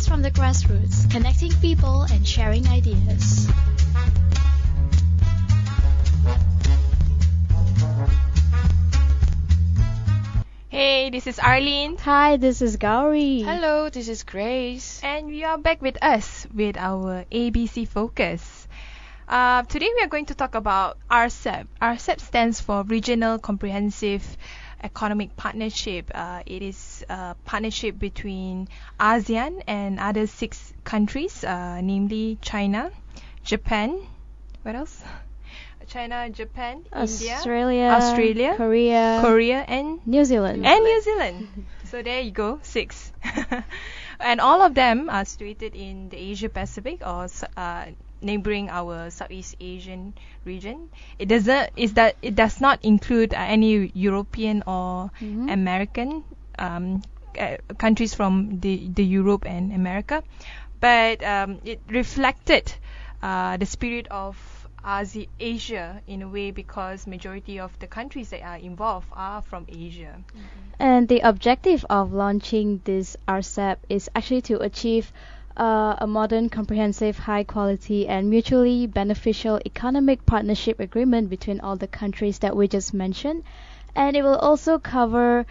podcast from the grassroots, connecting people and sharing ideas. Hey, this is Arlene. Hi, this is Gowri. Hello, this is Grace. And we are back with us with our ABC focus. Today we are going to talk about RCEP. RCEP stands for Regional Comprehensive Economic Partnership. It is a partnership between ASEAN and other 6 countries, namely China, Japan, what else? China, Japan, India, Australia, Korea, and New Zealand. So there you go, 6. And all of them are situated in the Asia Pacific or neighboring our Southeast Asian region. It does not include any European or American countries from the Europe and America, but it reflected the spirit of Asia in a way, because majority of the countries that are involved are from Asia. And the objective of launching this RCEP is actually to achieve a modern, comprehensive, high quality and mutually beneficial economic partnership agreement between all the countries that we just mentioned. And it will also cover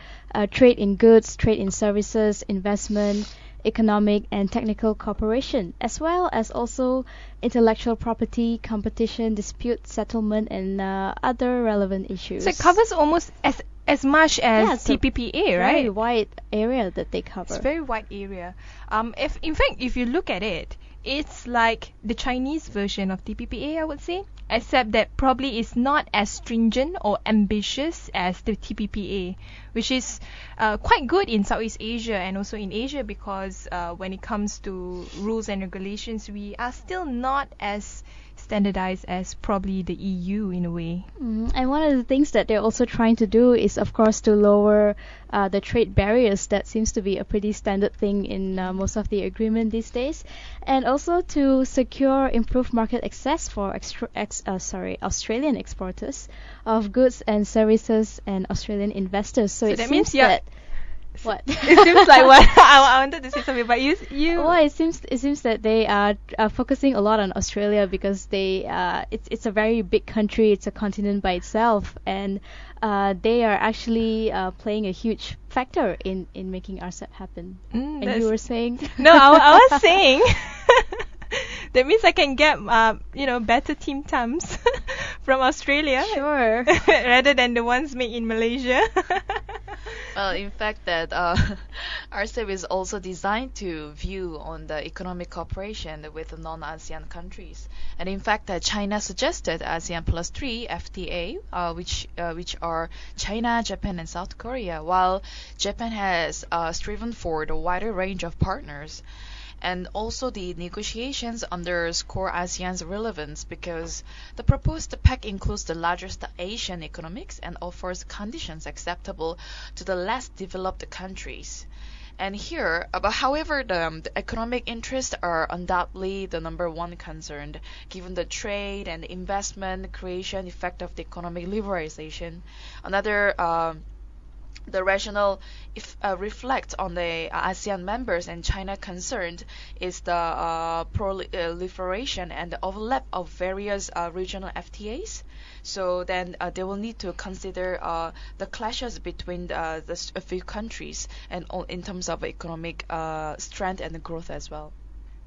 trade in goods, trade in services, investment, economic and technical cooperation, as well as also intellectual property, competition, dispute settlement, and other relevant issues. So it covers almost as much as TPPA, right? Very wide area that they cover. It's a very wide area. If you look at it, it's like the Chinese version of TPPA, I would say, except that probably is not as stringent or ambitious as the TPPA, which is quite good in Southeast Asia and also in Asia, because when it comes to rules and regulations, we are still not as standardized as probably the EU in a way. And one of the things that they're also trying to do is, of course, to lower the trade barriers. That seems to be a pretty standard thing in most of the agreement these days, and also to secure improved market access for Australian exporters of goods and services and Australian investors. So it that seems means that what? It seems like what I wanted to say something, but you. Well, it seems that they are focusing a lot on Australia because it's a very big country. It's a continent by itself, and they are actually playing a huge factor in making RCEP happen. And you were saying? No, I was saying that means I can get better team tums from Australia, sure, rather than the ones made in Malaysia. Well, in fact, that RCEP is also designed to view on the economic cooperation with the non-ASEAN countries. And in fact, China suggested ASEAN plus 3 FTA, which are China, Japan, and South Korea, while Japan has striven for the wider range of partners. And also the negotiations underscore ASEAN's relevance because the proposed pact includes the largest Asian economics and offers conditions acceptable to the less developed countries. And here, however, the economic interests are undoubtedly the number one concern, given the trade and investment creation effect of the economic liberalization. The rationale reflects on the ASEAN members and China concerned is the proliferation and the overlap of various regional FTAs. So then they will need to consider the clashes between a few countries and in terms of economic strength and growth as well.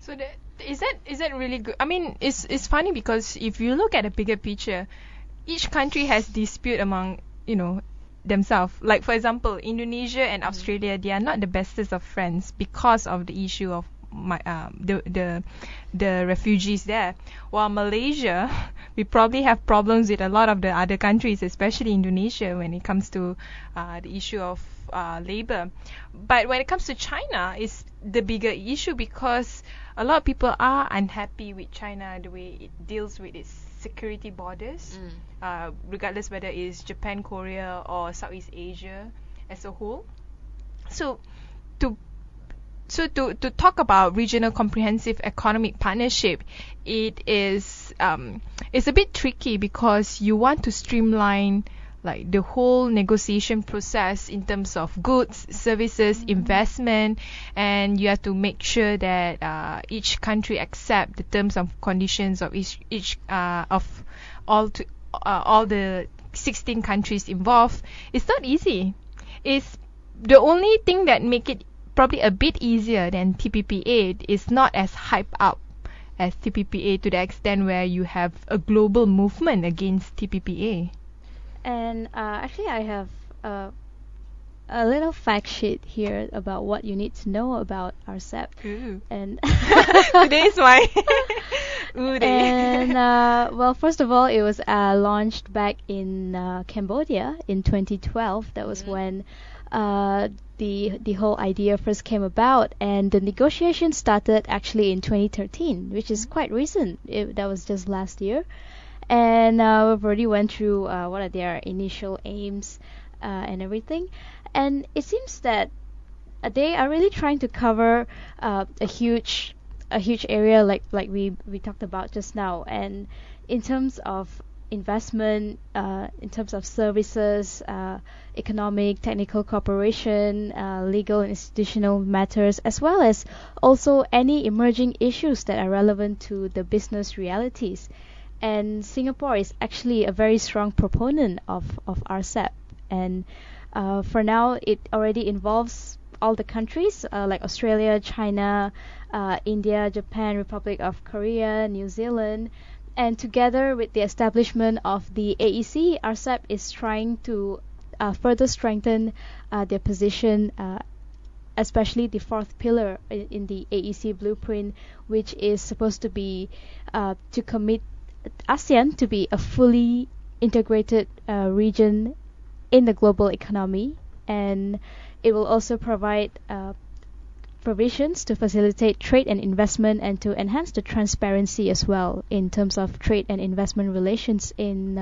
So is that really good? I mean, it's funny because if you look at the bigger picture, each country has dispute among themselves. Like, for example, Indonesia and Australia, they are not the bestest of friends because of the issue of the refugees there. While Malaysia, we probably have problems with a lot of the other countries, especially Indonesia, when it comes to the issue of labor. But when it comes to China, it's the bigger issue because a lot of people are unhappy with China, the way it deals with its security borders, regardless whether it's Japan, Korea, or Southeast Asia as a whole. So to talk about regional comprehensive economic partnership, it's a bit tricky because you want to streamline like the whole negotiation process in terms of goods, services, investment, and you have to make sure that each country accept the terms and conditions of each of all the 16 countries involved. It's not easy. It's the only thing that make it probably a bit easier than TPPA is not as hyped up as TPPA, to the extent where you have a global movement against TPPA. And actually, I have a little fact sheet here about what you need to know about RCEP. Ooh. And Today is my Ooh day. and well, first of all, it was launched back in Cambodia in 2012. That was when the whole idea first came about, and the negotiation started actually in 2013, which is quite recent. That was just last year. And we've already went through what are their initial aims and everything. And it seems that they are really trying to cover a huge area like we talked about just now. And in terms of investment, in terms of services, economic, technical cooperation, legal and institutional matters, as well as also any emerging issues that are relevant to the business realities. And Singapore is actually a very strong proponent of RCEP. And for now, it already involves all the countries like Australia, China, India, Japan, Republic of Korea, New Zealand. And together with the establishment of the AEC, RCEP is trying to further strengthen their position, especially the fourth pillar in the AEC blueprint, which is supposed to be to commit ASEAN to be a fully integrated region in the global economy, and it will also provide provisions to facilitate trade and investment and to enhance the transparency as well in terms of trade and investment relations in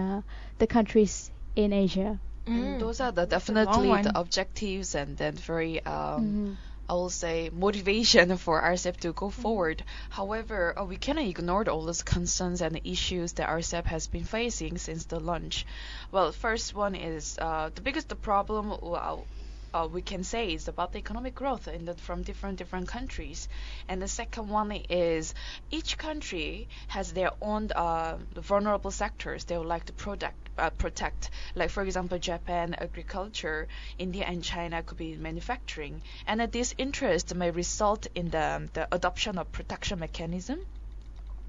the countries in Asia. And those are definitely the objectives, and then very I will say motivation for RCEP to go forward. However, we cannot ignore all those concerns and issues that RCEP has been facing since the launch. Well, first one is the biggest problem we can say is about the economic growth from different countries, and the second one is each country has their own vulnerable sectors they would like to protect. Like for example, Japan agriculture, India and China could be manufacturing, and this interest may result in the adoption of protection mechanism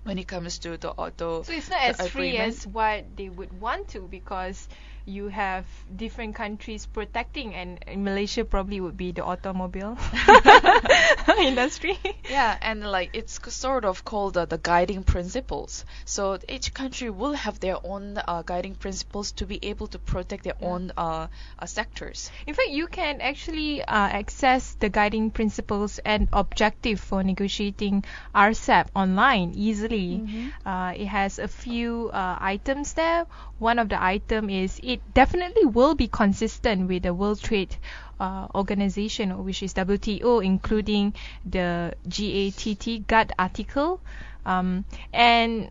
when it comes to the auto. So it's not as free agreement. as what they would want to, because you have different countries protecting, and in Malaysia probably would be the automobile industry. Yeah, and like it's sort of called the guiding principles. So each country will have their own guiding principles to be able to protect their own sectors. In fact, you can actually access the guiding principles and objective for negotiating RCEP online easily. It has a few items there. One of the item is it definitely will be consistent with the World Trade Organization, which is WTO, including the GATT article, and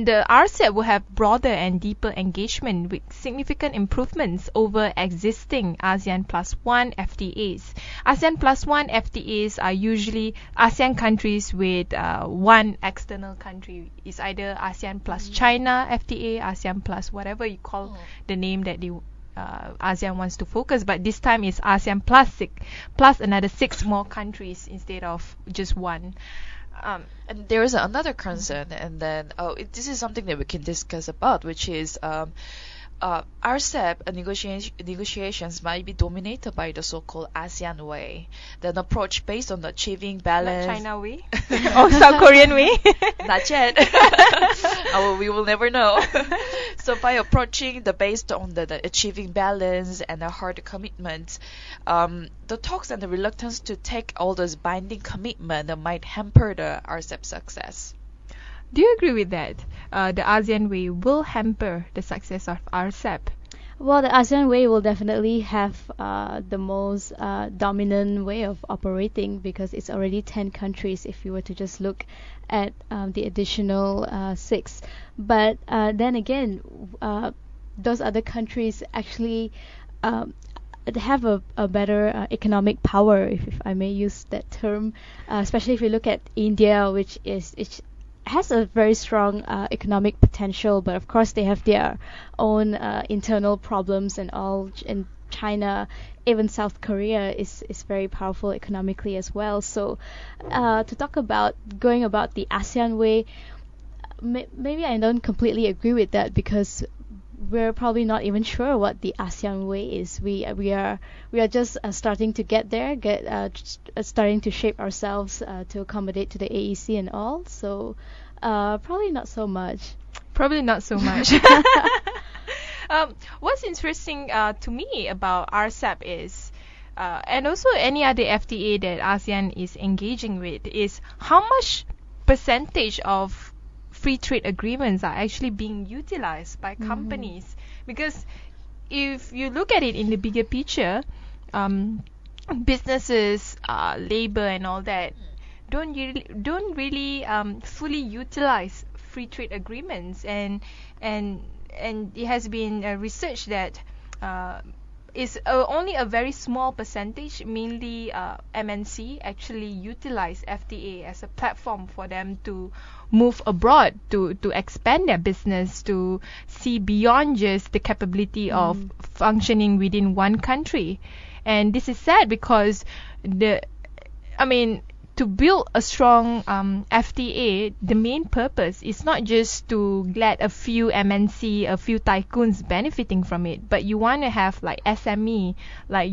the RCEP will have broader and deeper engagement with significant improvements over existing ASEAN Plus One FTAs. ASEAN Plus One FTAs are usually ASEAN countries with one external country. It's either ASEAN Plus China FTA, ASEAN Plus whatever you call the name that the ASEAN wants to focus, but this time it's ASEAN plus another 6 more countries instead of just one. And there is another concern, and then this is something that we can discuss about, which is RCEP negotiations might be dominated by the so-called ASEAN way, an approach based on achieving balance. Not China way? Or South Korean way? Not yet. We will never know. So by approaching based on the achieving balance and the hard commitments, the talks and the reluctance to take all those binding commitment might hamper the RCEP success. Do you agree with that? The ASEAN way will hamper the success of RCEP. Well, the ASEAN way will definitely have the most dominant way of operating, because it's already 10 countries if you were to just look at the additional 6. But then again, those other countries actually have a better economic power, if I may use that term, especially if you look at India, which has a very strong economic potential, but of course they have their own internal problems and all. And China, even South Korea is very powerful economically as well. So to talk about going about the ASEAN way, maybe I don't completely agree with that, because we're probably not even sure what the ASEAN way is. We are just starting to get there, starting to shape ourselves to accommodate to the AEC and all. So probably not so much. Probably not so much. What's interesting to me about RCEP is, and also any other FTA that ASEAN is engaging with, is how much percentage of free trade agreements are actually being utilized by companies. Because if you look at it in the bigger picture, businesses, labor and all that don't really fully utilize free trade agreements, and it has been research that is only a very small percentage, mainly MNC, actually utilize FTA as a platform for them to move abroad, to expand their business, to see beyond just the capability of functioning within one country. And this is sad because to build a strong FTA, the main purpose is not just to let a few MNC, a few tycoons benefiting from it, but you want to have like SME, like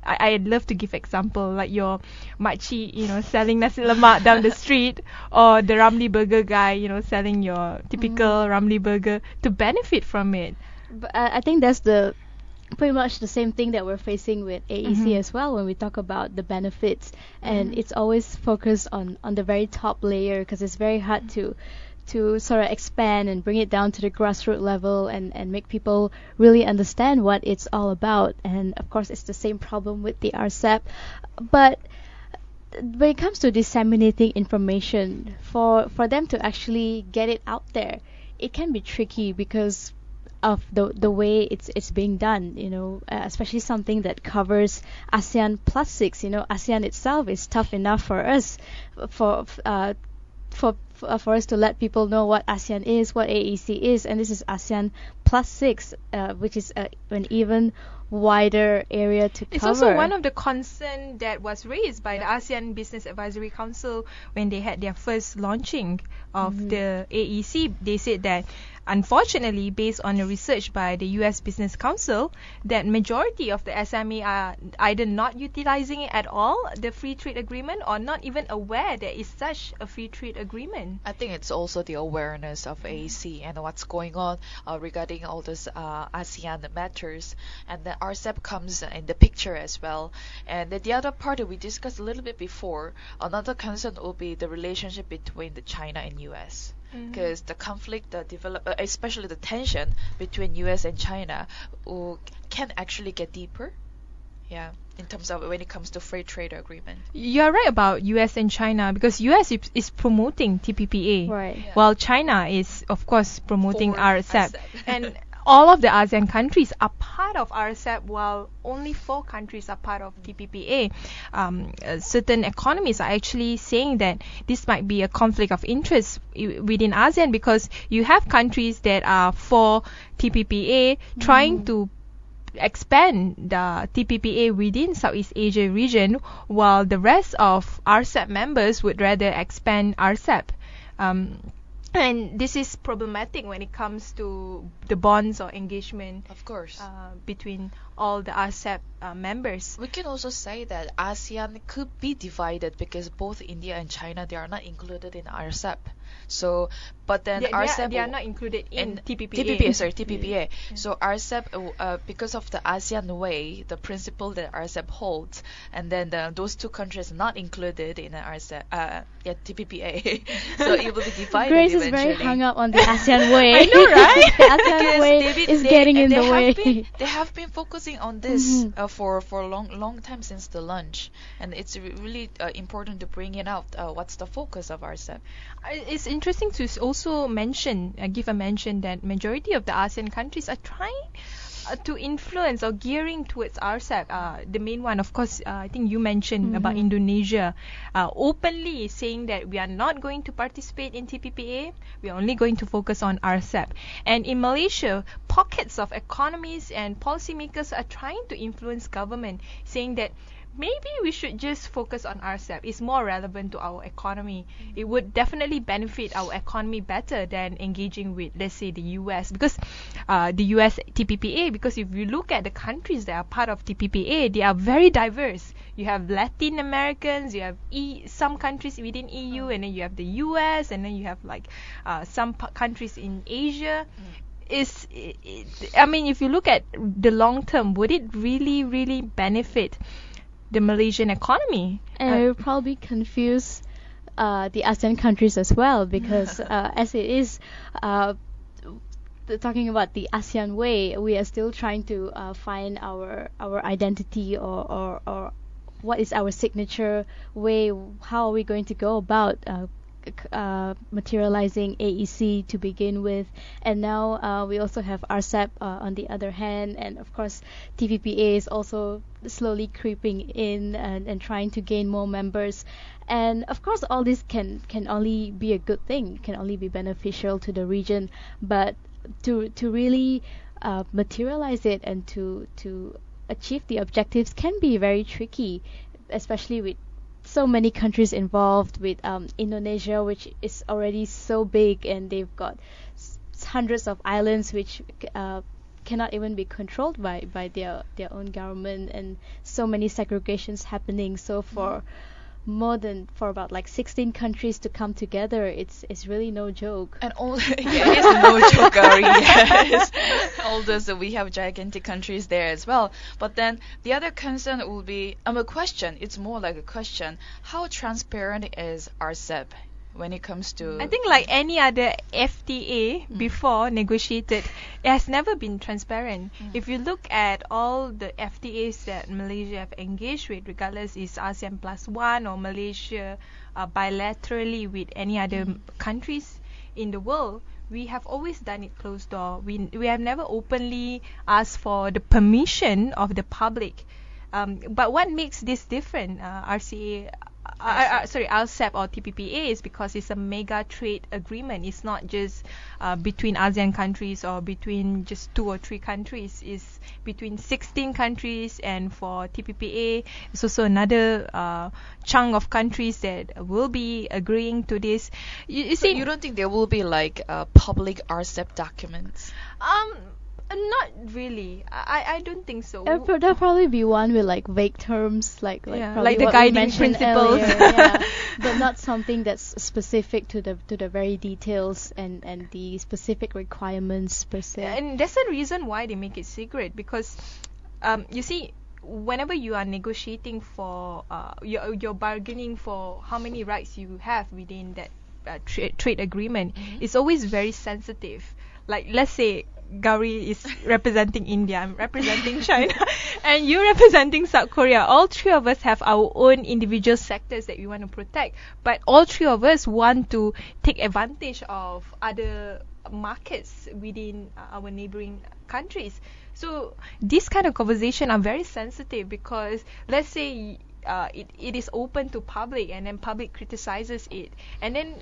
I'd love to give example, like your makcik, selling nasi lemak down the street, or the Ramly burger guy, selling your typical Ramly burger, to benefit from it. But I think that's pretty much the same thing that we're facing with AEC as well when we talk about the benefits, and it's always focused on the very top layer, because it's very hard to sort of expand and bring it down to the grassroots level and make people really understand what it's all about. And of course it's the same problem with the RCEP. But when it comes to disseminating information, for them to actually get it out there, it can be tricky because of the way it's being done, especially something that covers ASEAN plus 6. ASEAN itself is tough enough for us, for us to let people know what ASEAN is, what AEC is, and this is ASEAN plus 6, which is an even wider area to cover. It's also one of the concerns that was raised by the ASEAN Business Advisory Council when they had their first launching of the AEC. They said that, unfortunately, based on the research by the US Business Council, that majority of the SME are either not utilizing it at all, the free trade agreement, or not even aware there is such a free trade agreement. I think it's also the awareness of AEC and what's going on regarding all those ASEAN matters, and the RCEP comes in the picture as well. And the other part that we discussed a little bit before, another concern will be the relationship between the China and US. Because the conflict that especially the tension between US and China, can actually get deeper. Yeah, in terms of when it comes to free trade agreement. You're right about US and China, because US is promoting TPPA, right? Yeah. While China is, of course, promoting For RCEP. RCEP. And all of the ASEAN countries are part of RCEP, while only 4 countries are part of TPPA. Certain economists are actually saying that this might be a conflict of interest within ASEAN, because you have countries that are for TPPA trying to expand the TPPA within Southeast Asia region, while the rest of RCEP members would rather expand RCEP. And this is problematic when it comes to the bonds or engagement, Of course. between all the RCEP members. We can also say that ASEAN could be divided because both India and China, they are not included in RCEP. So, but then RCEP They are not included in TPPA. TPPA. So RCEP, because of the ASEAN way, the principle that RCEP holds, and then those 2 countries are not included in the RCEP, TPPA. So it will be divided Grace eventually. is very hung up on the ASEAN way. I know, right? The ASEAN Because way is getting in the way. They have been focusing on this for a long time since the launch, and it's really important to bring it out. What's the focus of RCEP? it's interesting to also give a mention that majority of the ASEAN countries are trying to influence or gearing towards RCEP. The main one, of course, I think you mentioned about Indonesia, openly saying that we are not going to participate in TPPA. We are only going to focus on RCEP. And in Malaysia, pockets of economists and policymakers are trying to influence government, saying that maybe we should just focus on RCEP. It's more relevant to our economy. It would definitely benefit our economy better than engaging with, let's say, the US. Because the US TPPA, because if you look at the countries that are part of TPPA, they are very diverse. You have Latin Americans, you have some countries within EU, and then you have the US, and then you have like some countries in Asia. I mean, if you look at the long term, would it really benefit the Malaysian economy? And it will probably confuse the ASEAN countries as well, because as it is talking about the ASEAN way, we are still trying to find our identity, or what is our signature way, how are we going to go about materializing AEC to begin with. And now we also have RCEP on the other hand, and of course TPPA is also slowly creeping in and trying to gain more members. And of course all this can only be a good thing, can only be beneficial to the region, but to really materialize it and to achieve the objectives can be very tricky, especially with so many countries involved, with Indonesia, which is already so big, and they've got hundreds of islands which cannot even be controlled by their own government, and so many segregations happening. So for about like 16 countries to come together, it's really no joke. And it is no joke, Gowri. Yes. Although we have gigantic countries there as well. But then the other concern will be a question. It's more like a question. How transparent is RCEP when it comes to? I think like any other FTA before negotiated, it has never been transparent. If you look at all the FTAs that Malaysia have engaged with, regardless is ASEAN Plus One or Malaysia bilaterally with any other countries in the world, we have always done it closed door. We have never openly asked for the permission of the public. But what makes this different, RCEP or TPPA, is because it's a mega trade agreement. It's not just between ASEAN countries or between just 2 or 3 countries. It's between 16 countries, and for TPPA, it's also another chunk of countries that will be agreeing to this. You So see, you don't think there will be like public RCEP documents? not really. I don't think so. There'll probably be one with like vague terms, like probably like the what we guiding mentioned principles. earlier, but not something that's specific to the very details and the specific requirements per se. And that's the reason why they make it secret, because you see, whenever you are negotiating for you're bargaining for how many rights you have within that trade agreement, it's always very sensitive. Like, let's say Gowri is representing India, I'm representing China, and you're representing South Korea. All three of us have our own individual sectors that we want to protect, but all three of us want to take advantage of other markets within our neighboring countries. So these kind of conversations are very sensitive, because let's say it is open to public, and then public criticizes it, and then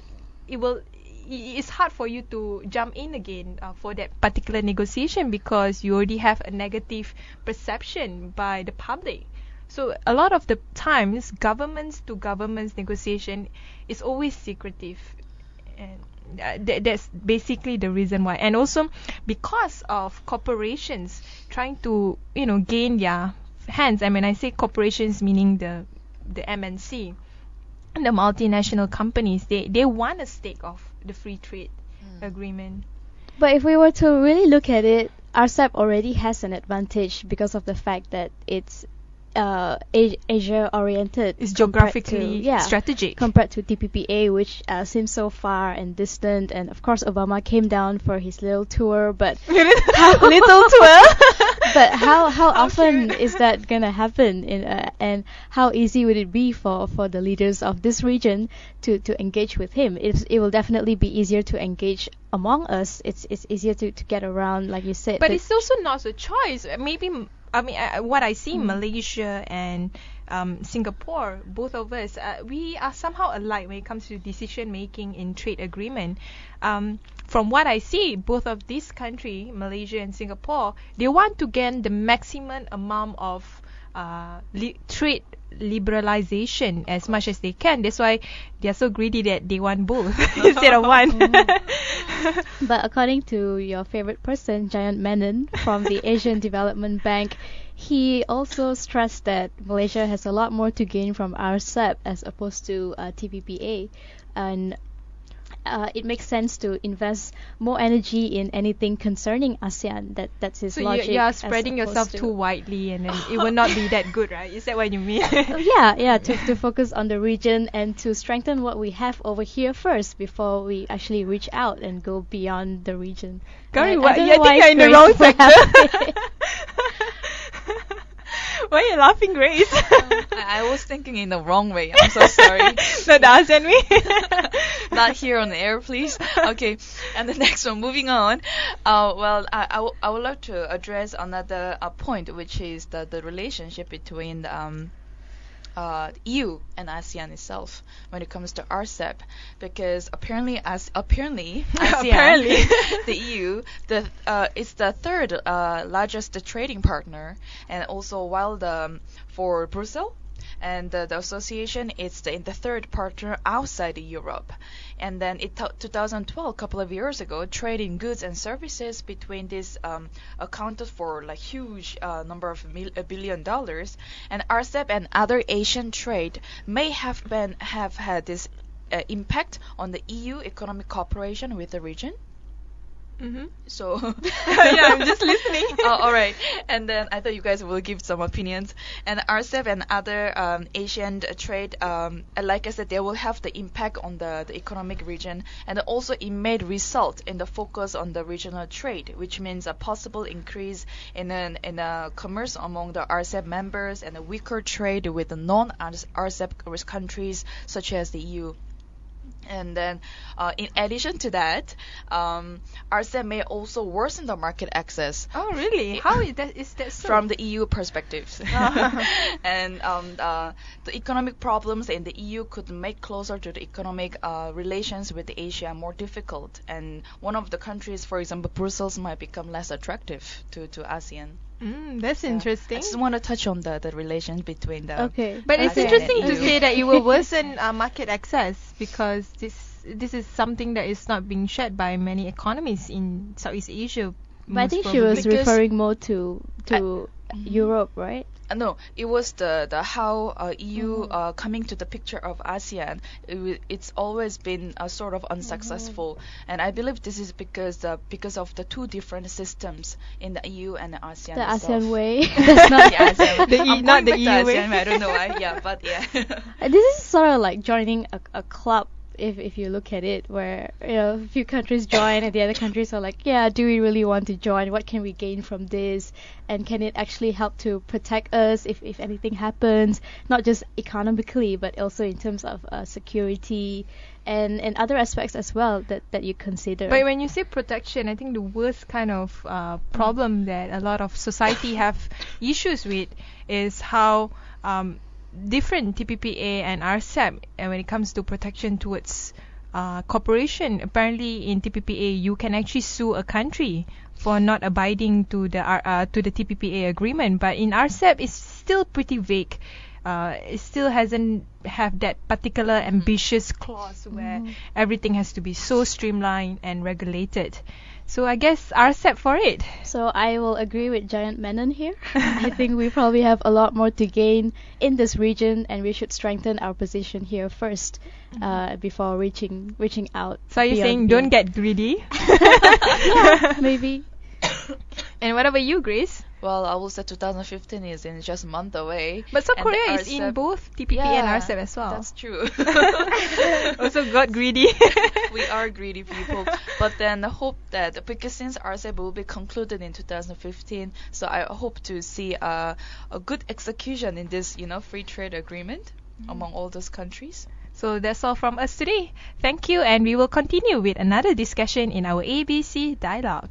it's hard for you to jump in again for that particular negotiation, because you already have a negative perception by the public. So a lot of the times, governments to governments negotiation is always secretive, and that's basically the reason why. And also because of corporations trying to gain their hands. I mean, I say corporations meaning the MNC, the multinational companies. They want a stake of the free trade agreement. But if we were to really look at it, RCEP already has an advantage because of the fact that it's Asia oriented. It's geographically strategic compared to TPPA, which seems so far and distant. And of course, Obama came down for his little tour, but little tour. But how often is that gonna happen? And how easy would it be for the leaders of this region to engage with him? It will definitely be easier to engage among us. It's easier to get around, like you said. But it's also not a choice. Maybe, I mean, what I see in Malaysia and Singapore, both of us, we are somehow alike when it comes to decision making in trade agreement. From what I see, both of these countries, Malaysia and Singapore, they want to gain the maximum amount of trade liberalization as much as they can. That's why they are so greedy that they want both instead of one. But according to your favorite person, Giant Menon from the Asian Development Bank, he also stressed that Malaysia has a lot more to gain from RCEP as opposed to TPPA, and it makes sense to invest more energy in anything concerning ASEAN. That's his logic. So you are spreading yourself too widely, and then it will not be that good, right? Is that what you mean? To focus on the region and to strengthen what we have over here first before we actually reach out and go beyond the region. Gowri, I think you're in the wrong sector. Why are you laughing, Grace? I was thinking in the wrong way. I'm so sorry. Not the ASEAN way? Not here on the air, please. Okay, and the next one, moving on. I would like to address another point, which is the relationship between EU and ASEAN itself when it comes to RCEP, because apparently ASEAN, the EU, is the third largest trading partner, and also while for Brussels. And the association is the third partner outside Europe. And then in 2012, a couple of years ago, trade in goods and services between these accounted for like huge number of $1 billion. And RCEP and other Asian trade may have had this impact on the EU economic cooperation with the region. So yeah, I'm just listening. All right. And then I thought you guys will give some opinions. And RCEP and other Asian trade, like I said, they will have the impact on the economic region, and also it may result in the focus on the regional trade, which means a possible increase in commerce among the RCEP members and a weaker trade with the non-RCEP countries such as the EU. And then, in addition to that, RCEP may also worsen the market access. Oh, really? How is that so? From the EU perspective. And the economic problems in the EU could make closer to the economic relations with Asia more difficult. And one of the countries, for example, Brussels, might become less attractive to ASEAN. That's interesting. I just want to touch on the relations between the. Okay. But it's ASEAN interesting and to EU. say that it will worsen market access, because this is something that is not being shared by many economies in Southeast Asia. But I think she probably. was referring more to Europe, right? No, it was the how EU coming to the picture of ASEAN. It's always been sort of unsuccessful, and I believe this is because of the two different systems in the EU and the ASEAN. The itself. ASEAN way. That's not the ASEAN way. not the EU way. ASEAN way. I don't know why. Yeah, but yeah. This is sort of like joining a club. If you look at it, where a few countries join and the other countries are like, yeah, do we really want to join? What can we gain from this? And can it actually help to protect us if anything happens? Not just economically, but also in terms of security and other aspects as well that you consider. But when you say protection, I think the worst kind of problem that a lot of society have issues with is how different TPPA and RCEP, and when it comes to protection towards cooperation. Apparently in TPPA you can actually sue a country for not abiding to the TPPA agreement, but in RCEP it's still pretty vague. It still hasn't have that particular ambitious clause where everything has to be so streamlined and regulated. So I guess RCEP for it. So I will agree with Giant Menon here. I think we probably have a lot more to gain in this region, and we should strengthen our position here first before reaching out. So are you saying don't get greedy? Yeah, maybe. And what about you, Grace? Well, I will say 2015 is in just a month away. But South and the Korea is in RCEP both TPP and RCEP as well. That's true. Also got greedy. We are greedy people. But then I hope that, because since RCEP will be concluded in 2015, so I hope to see a good execution in this, free trade agreement among all those countries. So that's all from us today. Thank you, and we will continue with another discussion in our ABC Dialogue.